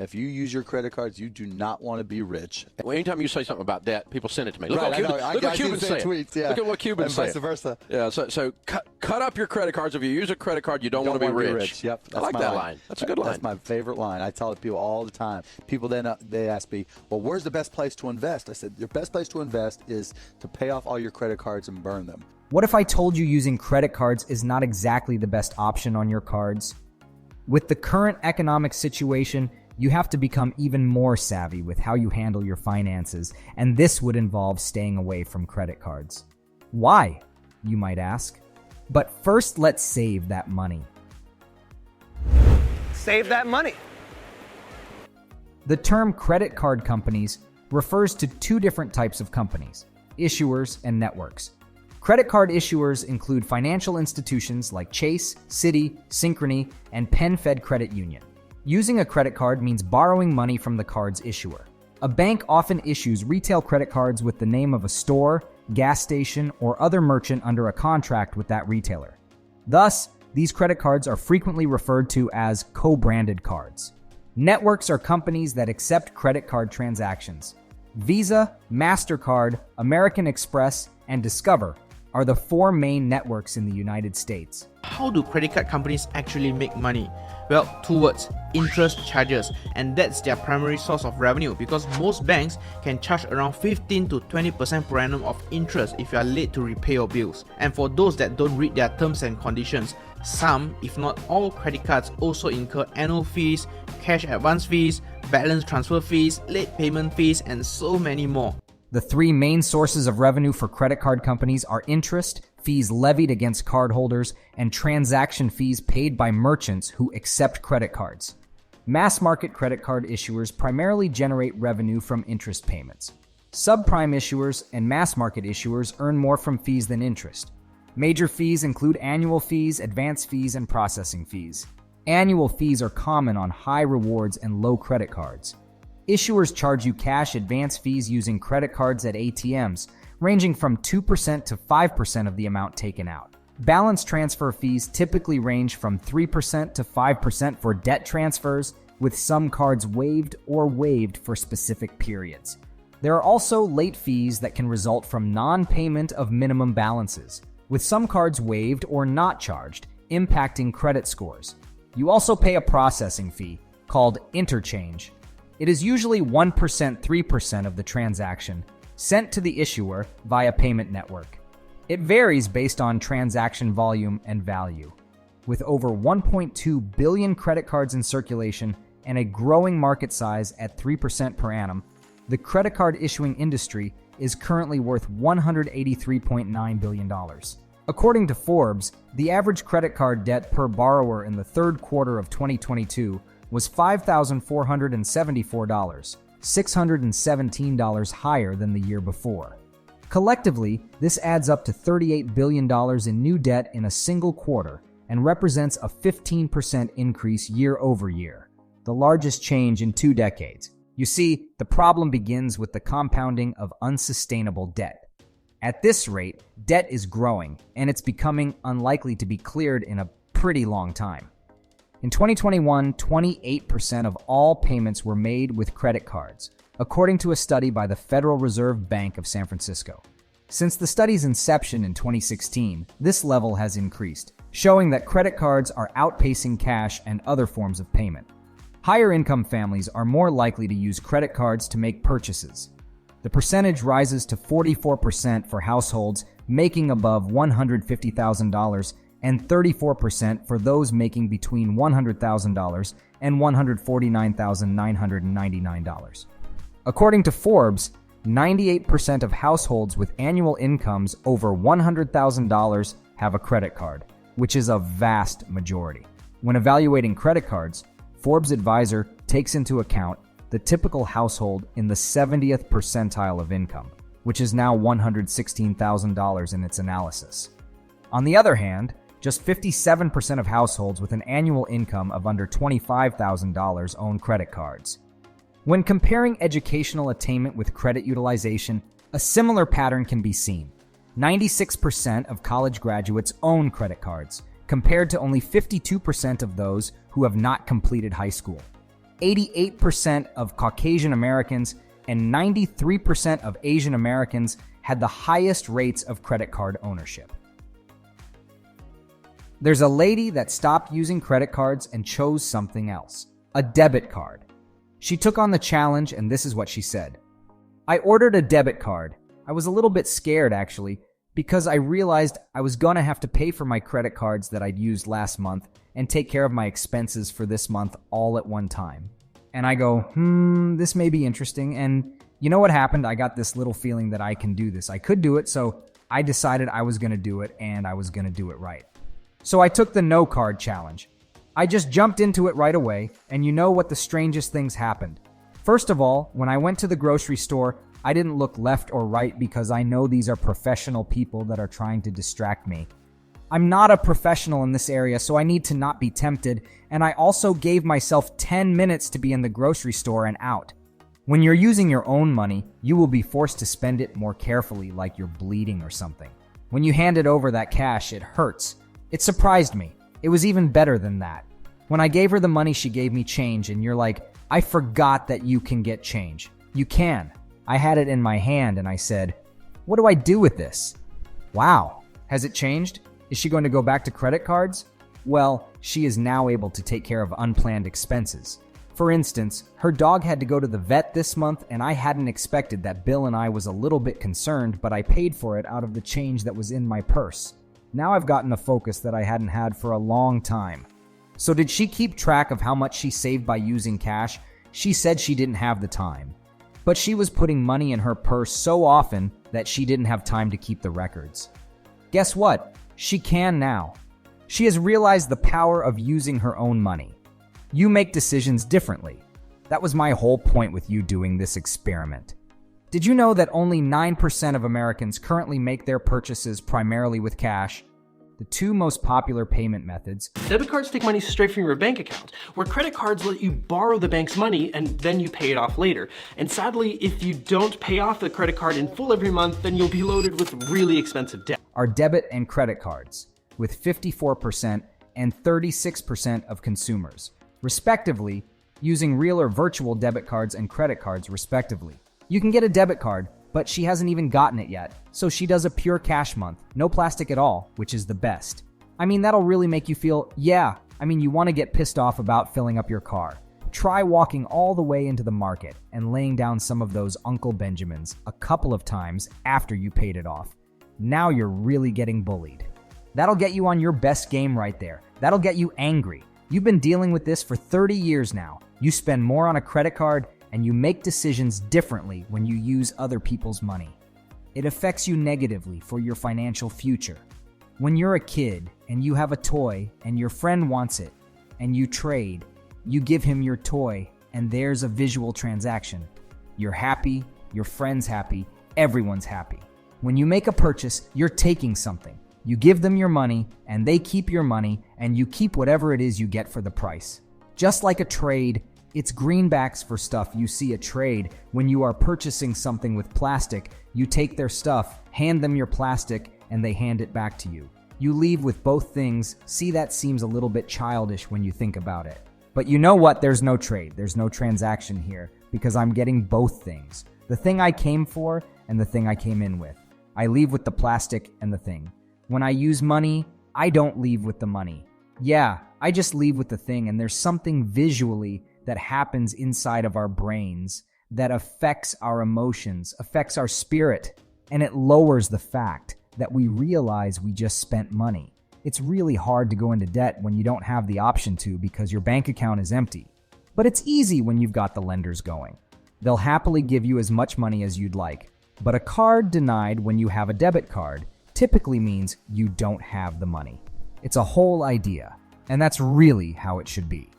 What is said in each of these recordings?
If you use your credit cards, you do not want to be rich. Well, anytime you say something about debt, people send it to me. Look Right, what Cubans say. Tweets, yeah. Look at what Cubans say. And vice versa. Yeah, so cut up your credit cards. If you use a credit card, you don't want to be rich. Yep, I like that line. That's a good line. That's my favorite line. I tell it to people all the time. People then they ask me, well, where's the best place to invest? I said, your best place to invest is to pay off all your credit cards and burn them. What if I told you using credit cards is not exactly the best option on your cards? With the current economic situation, you have to become even more savvy with how you handle your finances, and this would involve staying away from credit cards. Why, you might ask? But first, let's save that money. Save that money. The term credit card companies refers to two different types of companies, issuers and networks. Credit card issuers include financial institutions like Chase, Citi, Synchrony, and PenFed Credit Union. Using a credit card means borrowing money from the card's issuer. A bank often issues retail credit cards with the name of a store, gas station, or other merchant under a contract with that retailer. Thus, these credit cards are frequently referred to as co-branded cards. Networks are companies that accept credit card transactions. Visa, MasterCard, American Express, and Discover are the four main networks in the United States. How do credit card companies actually make money? Well, two words: interest charges, and that's their primary source of revenue because most banks can charge around 15 to 20% per annum of interest if you are late to repay your bills. And for those that don't read their terms and conditions, some, if not all, credit cards also incur annual fees, cash advance fees, balance transfer fees, late payment fees, and so many more. The three main sources of revenue for credit card companies are interest, fees levied against cardholders, and transaction fees paid by merchants who accept credit cards. Mass market credit card issuers primarily generate revenue from interest payments. Subprime issuers and mass market issuers earn more from fees than interest. Major fees include annual fees, advance fees, and processing fees. Annual fees are common on high rewards and low credit cards. Issuers charge you cash advance fees using credit cards at ATMs, ranging from 2% to 5% of the amount taken out. Balance transfer fees typically range from 3% to 5% for debt transfers, with some cards waived or waived for specific periods. There are also late fees that can result from non-payment of minimum balances, with some cards waived or not charged, impacting credit scores. You also pay a processing fee, called interchange. It is usually 1%, 3% of the transaction, sent to the issuer via payment network. It varies based on transaction volume and value. With over 1.2 billion credit cards in circulation and a growing market size at 3% per annum, the credit card issuing industry is currently worth $183.9 billion. According to Forbes, the average credit card debt per borrower in the third quarter of 2022 was $5,474, $617 higher than the year before. Collectively, this adds up to $38 billion in new debt in a single quarter and represents a 15% increase year over year, the largest change in 2 decades. You see, the problem begins with the compounding of unsustainable debt. At this rate, debt is growing, and it's becoming unlikely to be cleared in a pretty long time. In 2021, 28% of all payments were made with credit cards, according to a study by the Federal Reserve Bank of San Francisco. Since the study's inception in 2016, this level has increased, showing that credit cards are outpacing cash and other forms of payment. Higher income families are more likely to use credit cards to make purchases. The percentage rises to 44% for households making above $150,000 and 34% for those making between $100,000 and $149,999. According to Forbes, 98% of households with annual incomes over $100,000 have a credit card, which is a vast majority. When evaluating credit cards, Forbes Advisor takes into account the typical household in the 70th percentile of income, which is now $116,000 in its analysis. On the other hand, just 57% of households with an annual income of under $25,000 own credit cards. When comparing educational attainment with credit utilization, a similar pattern can be seen. 96% of college graduates own credit cards, compared to only 52% of those who have not completed high school. 88% of Caucasian Americans and 93% of Asian Americans had the highest rates of credit card ownership. There's a lady that stopped using credit cards and chose something else, a debit card. She took on the challenge, and this is what she said. I ordered a debit card. I was a little bit scared, actually, because I realized I was going to have to pay for my credit cards that I'd used last month and take care of my expenses for this month all at one time. And I go, this may be interesting. And you know what happened? I got this little feeling that I can do this. I could do it, so I decided I was going to do it, and I was going to do it right. So I took the no card challenge. I just jumped into it right away, and you know what the strangest things happened. First of all, when I went to the grocery store, I didn't look left or right because I know these are professional people that are trying to distract me. I'm not a professional in this area, so I need to not be tempted, and I also gave myself 10 minutes to be in the grocery store and out. When you're using your own money, you will be forced to spend it more carefully, like you're bleeding or something. When you handed over that cash, it hurts. It surprised me. It was even better than that. When I gave her the money, she gave me change, and you're like, I forgot that you can get change. You can. I had it in my hand, and I said, what do I do with this? Wow. Has it changed? Is she going to go back to credit cards? Well, she is now able to take care of unplanned expenses. For instance, her dog had to go to the vet this month, and I hadn't expected that bill, and I was a little bit concerned, but I paid for it out of the change that was in my purse. Now I've gotten a focus that I hadn't had for a long time. So did she keep track of how much she saved by using cash? She said she didn't have the time. But she was putting money in her purse so often that she didn't have time to keep the records. Guess what? She can now. She has realized the power of using her own money. You make decisions differently. That was my whole point with you doing this experiment. Did you know that only 9% of Americans currently make their purchases primarily with cash? The two most popular payment methods. Debit cards take money straight from your bank account, where credit cards let you borrow the bank's money and then you pay it off later. And sadly, if you don't pay off the credit card in full every month, then you'll be loaded with really expensive debt. Are debit and credit cards, with 54% and 36% of consumers, respectively, using real or virtual debit cards and credit cards, respectively. You can get a debit card, but she hasn't even gotten it yet, so she does a pure cash month, no plastic at all, which is the best. I mean, that'll really make you feel, you want to get pissed off about filling up your car. Try walking all the way into the market and laying down some of those Uncle Benjamins a couple of times after you paid it off. Now you're really getting bullied. That'll get you on your best game right there. That'll get you angry. You've been dealing with this for 30 years now. You spend more on a credit card, and you make decisions differently when you use other people's money. It affects you negatively for your financial future. When you're a kid and you have a toy and your friend wants it and you trade, you give him your toy and there's a visual transaction. You're happy, your friend's happy, everyone's happy. When you make a purchase, you're taking something. You give them your money and they keep your money and you keep whatever it is you get for the price. Just like a trade, it's greenbacks for stuff you see at trade. When you are purchasing something with plastic, you take their stuff, hand them your plastic, and they hand it back to you. You leave with both things. See, that seems a little bit childish when you think about it. But you know what? There's no trade. There's no transaction here because I'm getting both things. The thing I came for and the thing I came in with. I leave with the plastic and the thing. When I use money, I don't leave with the money. Yeah, I just leave with the thing, and there's something visually that happens inside of our brains that affects our emotions, affects our spirit, and it lowers the fact that we realize we just spent money. It's really hard to go into debt when you don't have the option to because your bank account is empty. But it's easy when you've got the lenders going. They'll happily give you as much money as you'd like. But a card denied when you have a debit card typically means you don't have the money. It's a whole idea, and that's really how it should be.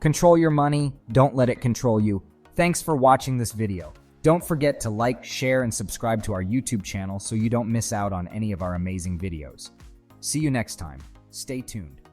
Control your money, don't let it control you. Thanks for watching this video. Don't forget to like, share, and subscribe to our YouTube channel so you don't miss out on any of our amazing videos. See you next time. Stay tuned.